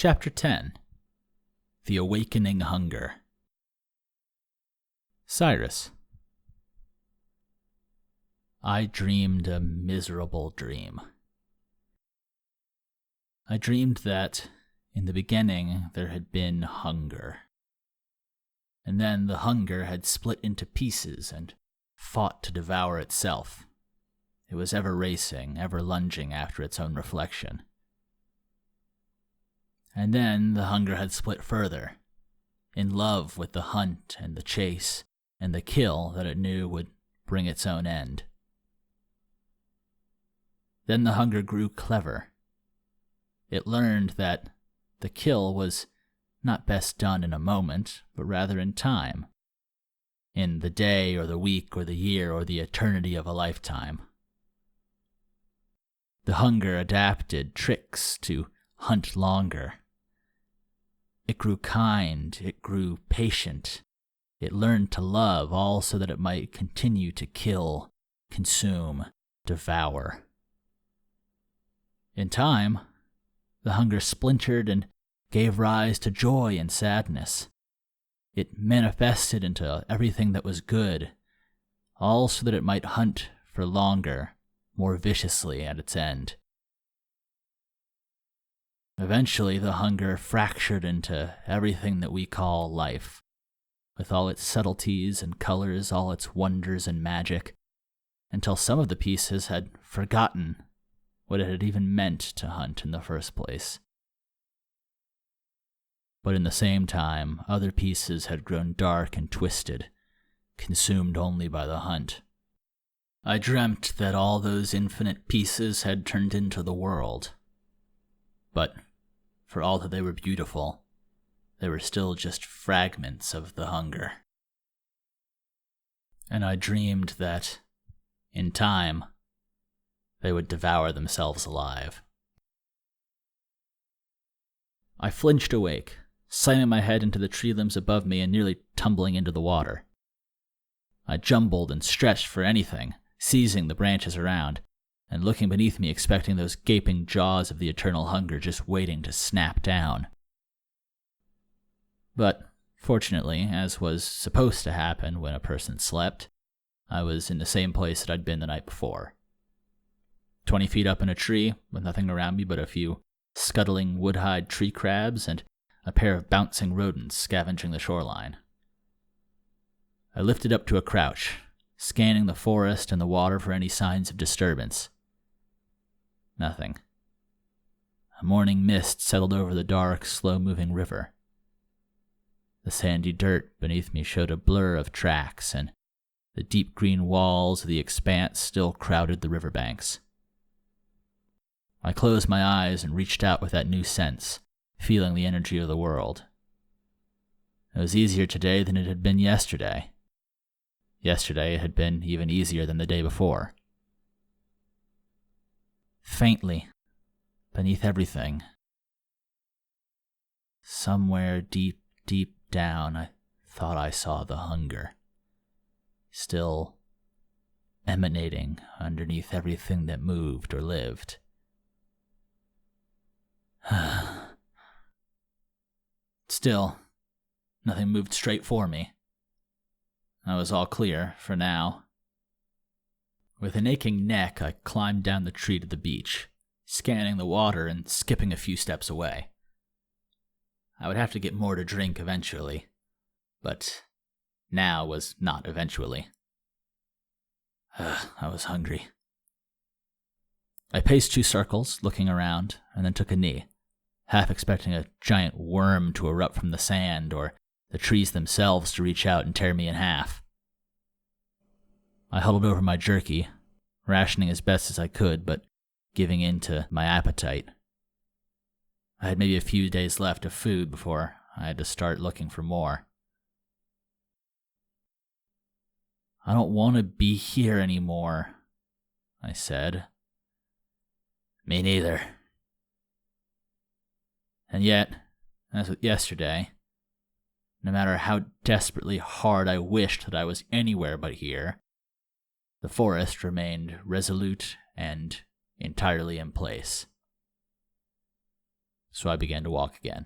Chapter 10. The Awakening Hunger. Cyrus. I dreamed a miserable dream. I dreamed that, in the beginning, there had been hunger. And then the hunger had split into pieces and fought to devour itself. It was ever racing, ever lunging after its own reflection. And then the hunger had split further, in love with the hunt and the chase and the kill that it knew would bring its own end. Then the hunger grew clever. It learned that the kill was not best done in a moment, but rather in time, in the day or the week or the year or the eternity of a lifetime. The hunger adapted tricks to hunt longer. It grew kind, it grew patient. It learned to love, all so that it might continue to kill, consume, devour. In time, the hunger splintered and gave rise to joy and sadness. It manifested into everything that was good, all so that it might hunt for longer, more viciously at its end. Eventually, the hunger fractured into everything that we call life, with all its subtleties and colors, all its wonders and magic, until some of the pieces had forgotten what it had even meant to hunt in the first place. But in the same time, other pieces had grown dark and twisted, consumed only by the hunt. I dreamt that all those infinite pieces had turned into the world. But, for all that they were beautiful, they were still just fragments of the hunger. And I dreamed that, in time, they would devour themselves alive. I flinched awake, slamming my head into the tree limbs above me and nearly tumbling into the water. I jumbled and stretched for anything, seizing the branches around, and looking beneath me expecting those gaping jaws of the eternal hunger just waiting to snap down. But, fortunately, as was supposed to happen when a person slept, I was in the same place that I'd been the night before. 20 feet up in a tree, with nothing around me but a few scuttling wood-hide tree crabs and a pair of bouncing rodents scavenging the shoreline. I lifted up to a crouch, scanning the forest and the water for any signs of disturbance. Nothing. A morning mist settled over the dark, slow-moving river. The sandy dirt beneath me showed a blur of tracks, and the deep green walls of the expanse still crowded the riverbanks. I closed my eyes and reached out with that new sense, feeling the energy of the world. It was easier today than it had been yesterday. Yesterday it had been even easier than the day before. Faintly, beneath everything, somewhere deep, deep down, I thought I saw the hunger, still emanating underneath everything that moved or lived. Still, nothing moved straight for me. I was all clear, for now. With an aching neck, I climbed down the tree to the beach, scanning the water and skipping a few steps away. I would have to get more to drink eventually, but now was not eventually. I was hungry. I paced 2 circles, looking around, and then took a knee, half expecting a giant worm to erupt from the sand or the trees themselves to reach out and tear me in half. I huddled over my jerky, rationing as best as I could, but giving in to my appetite. I had maybe a few days left of food before I had to start looking for more. "I don't want to be here anymore," I said. "Me neither." And yet, as with yesterday, no matter how desperately hard I wished that I was anywhere but here, the forest remained resolute and entirely in place. so I began to walk again.